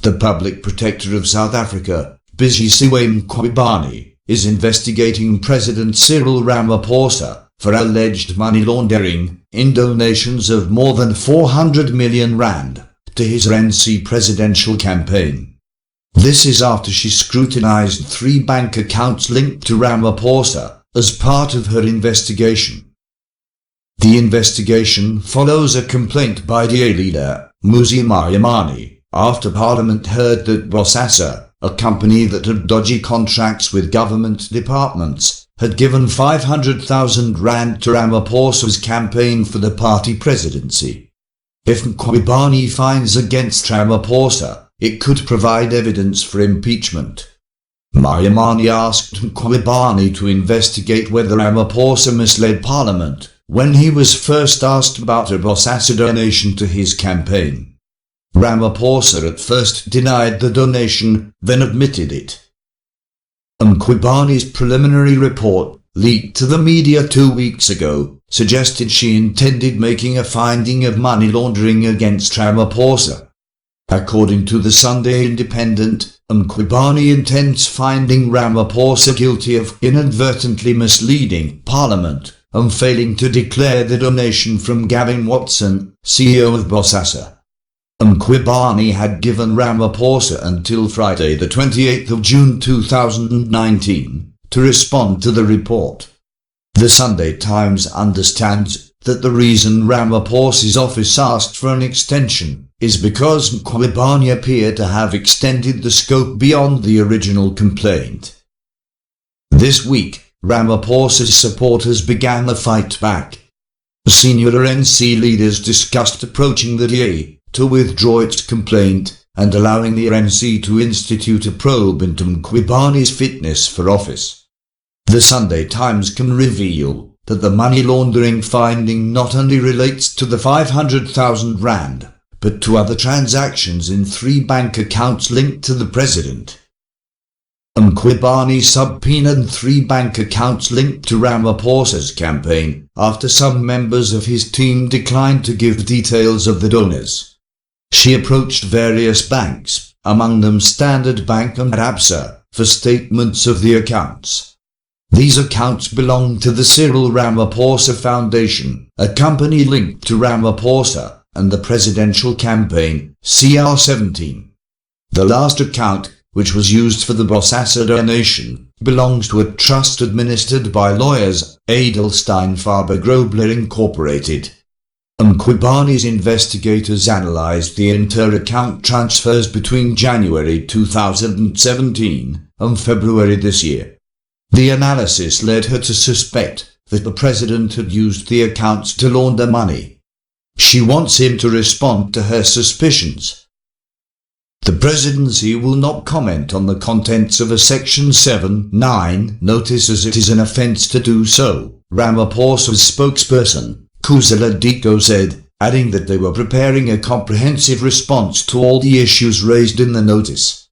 The Public Protector of South Africa, Busisiwe Mkhwebane, is investigating President Cyril Ramaphosa for alleged money laundering in donations of more than 400 million rand to his RNC presidential campaign. This is after she scrutinized 3 bank accounts linked to Ramaphosa as part of her investigation. The investigation follows a complaint by DA leader Busisiwe Mkhwebane after Parliament heard that Busisiwe, a company that had dodgy contracts with government departments, had given 500,000 rand to Ramaphosa's campaign for the party presidency. If Mkhwebane finds against Ramaphosa, it could provide evidence for impeachment. Mkhwebane asked Mkhwebane to investigate whether Ramaphosa misled Parliament when he was first asked about a Busisiwe donation to his campaign. Ramaphosa at first denied the donation, then admitted it. Mkhwebane's preliminary report, leaked to the media 2 weeks ago, suggested she intended making a finding of money laundering against Ramaphosa. According to the Sunday Independent, Mkhwebane intends finding Ramaphosa guilty of inadvertently misleading Parliament and failing to declare the donation from Gavin Watson, CEO of Busisiwe. Mkhwebane had given Ramaphosa until Friday the 28th of June 2019 to respond to the report. The Sunday Times understands that the reason Ramaphosa's office asked for an extension is because Mkhwebane appeared to have extended the scope beyond the original complaint. This week, Ramaphosa's supporters began a fight back. Senior RNC leaders discussed approaching the DA to withdraw its complaint and allowing the RNC to institute a probe into Mkhwebane's fitness for office. The Sunday Times can reveal that the money laundering finding not only relates to the 500,000 rand, but to other transactions in 3 bank accounts linked to the president. Mkhwebane subpoenaed 3 bank accounts linked to Ramaphosa's campaign after some members of his team declined to give details of the donors. She approached various banks, among them Standard Bank and Absa, for statements of the accounts. These accounts belong to the Cyril Ramaphosa Foundation, a company linked to Ramaphosa and the presidential campaign, CR17. The last account, which was used for the Busisiwe donation, belongs to a trust administered by lawyers Adelstein Faber Grobler Incorporated. Mkhwebane's investigators analyzed the inter-account transfers between January 2017 and February this year. The analysis led her to suspect that the president had used the accounts to launder money. She wants him to respond to her suspicions. The presidency will not comment on the contents of a Section 7(9) notice as it is an offence to do so, Ramaphosa's spokesperson, Khuzela Diko said, adding that they were preparing a comprehensive response to all the issues raised in the notice.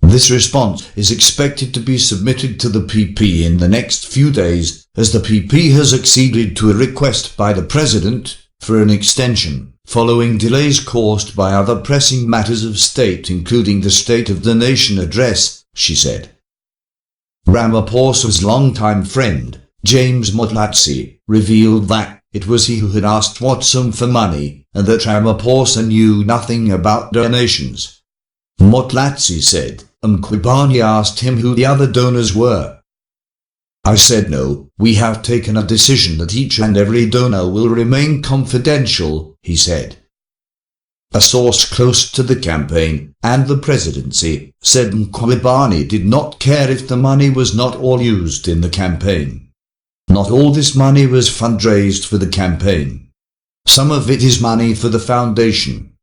This response is expected to be submitted to the PP in the next few days, as the PP has acceded to a request by the President for an extension, following delays caused by other pressing matters of state including the State of the Nation address, she said. Ramaphosa's longtime friend, James Motlatsi, revealed that it was he who had asked Watson for money and that Ramaphosa knew nothing about donations. Motlatsi said, Mkhwebane asked him who the other donors were. I said no, we have taken a decision that each and every donor will remain confidential, he said. A source close to the campaign and the presidency said Mkhwebane did not care if the money was not all used in the campaign. Not all this money was fundraised for the campaign. Some of it is money for the foundation.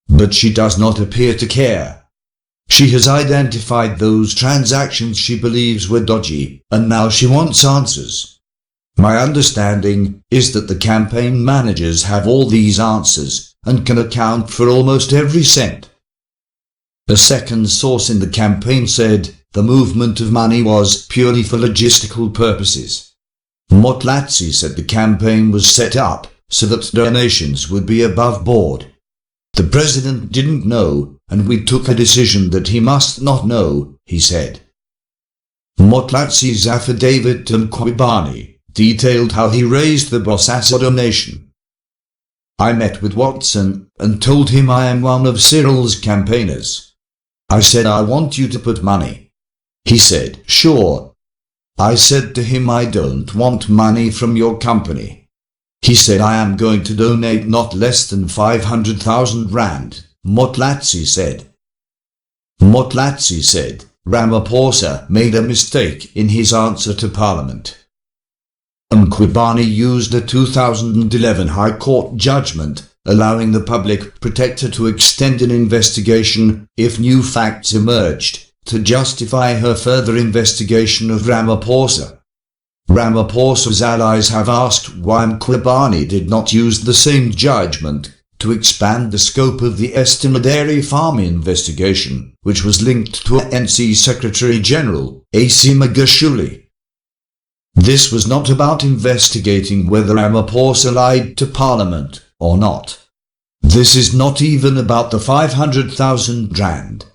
But she does not appear to care. She has identified those transactions she believes were dodgy, and now she wants answers. My understanding is that the campaign managers have all these answers and can account for almost every cent. A second source in the campaign said the movement of money was purely for logistical purposes. Motlatsi said the campaign was set up so that donations would be above board. The president didn't know and we took a decision that he must not know, he said. Motlatsi's affidavit to Mkhwebane detailed how he raised the Busisiwe donation. I met with Watson and told him I am one of Cyril's campaigners. I said I want you to put money. He said, sure. I said to him I don't want money from your company. He said I am going to donate not less than 500,000 rand, Motlatsi said. Motlatsi said Ramaphosa made a mistake in his answer to Parliament. Mkhwebane used a 2011 High Court judgment allowing the public protector to extend an investigation if new facts emerged to justify her further investigation of Ramaphosa. Ramaphosa's allies have asked why Mkhwebane did not use the same judgment to expand the scope of the Estima dairy farm investigation, which was linked to ANC Secretary-General A.C. Magashule. This was not about investigating whether Ramaphosa lied to Parliament or not. This is not even about the 500,000 rand.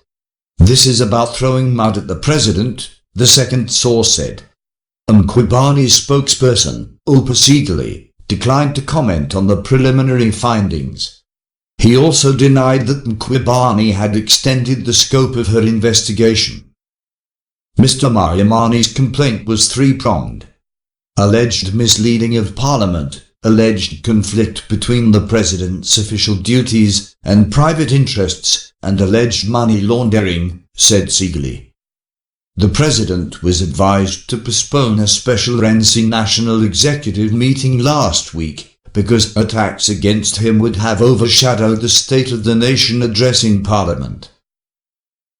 This is about throwing mud at the president, the second source said. Mkhwebane's spokesperson, Busisiwe, declined to comment on the preliminary findings. He also denied that Mkhwebane had extended the scope of her investigation. Mr. Mkhwebane's complaint was three-pronged. Alleged misleading of Parliament, alleged conflict between the President's official duties and private interests, and alleged money laundering, said Sigli. The President was advised to postpone a special ANC National Executive meeting last week because attacks against him would have overshadowed the State of the Nation address in Parliament.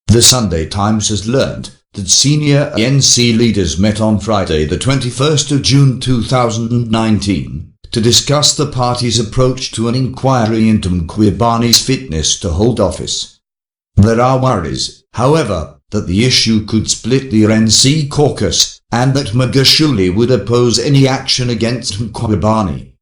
The Sunday Times has learned that senior ANC leaders met on Friday the 21st of June 2019 to discuss the party's approach to an inquiry into Mkhwebane's fitness to hold office. There are worries, however, that the issue could split the ANC caucus and that Magashule would oppose any action against Mkhwebane.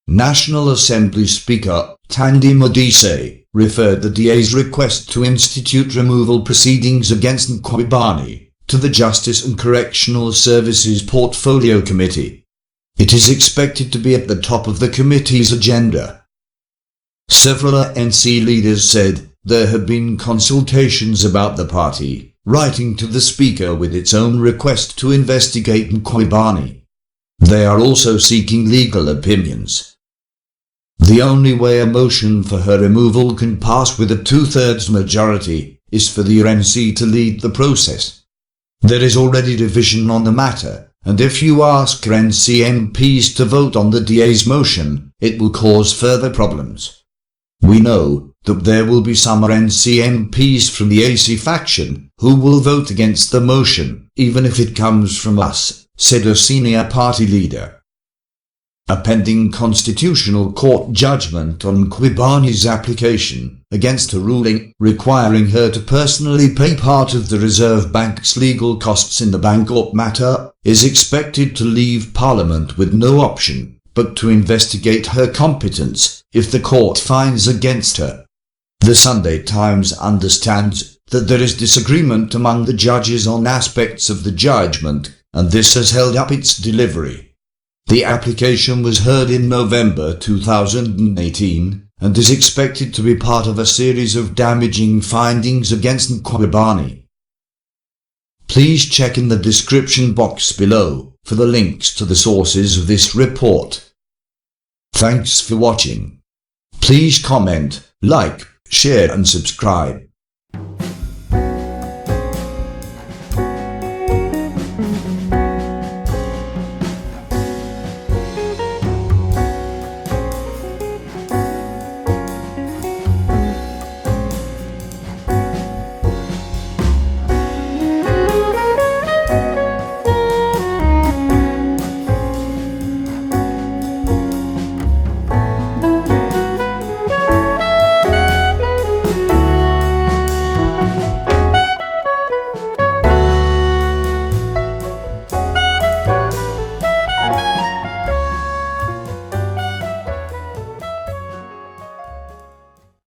National Assembly Speaker Thandi Modise referred the DA's request to institute removal proceedings against Mkhwebane to the Justice and Correctional Services Portfolio Committee. It is expected to be at the top of the committee's agenda. Several ANC leaders said there had been consultations about the party writing to the Speaker with its own request to investigate Mkhwebane. They are also seeking legal opinions. The only way a motion for her removal can pass with a 2/3 majority is for the ANC to lead the process. There is already division on the matter, and if you ask ANC MPs to vote on the DA's motion, it will cause further problems. We know that there will be some ANC MPs from the AC faction who will vote against the motion, even if it comes from us, said a senior party leader. A pending Constitutional Court judgment on Mkhwebane's application against a ruling requiring her to personally pay part of the Reserve Bank's legal costs in the Bangkok matter is expected to leave Parliament with no option but to investigate her competence if the court finds against her. The Sunday Times understands that there is disagreement among the judges on aspects of the judgment, and this has held up its delivery. The application was heard in November 2018 and is expected to be part of a series of damaging findings against Mkhwebane. Please check in the description box below for the links to the sources of this report. Thanks for watching. Please comment, like, share and subscribe.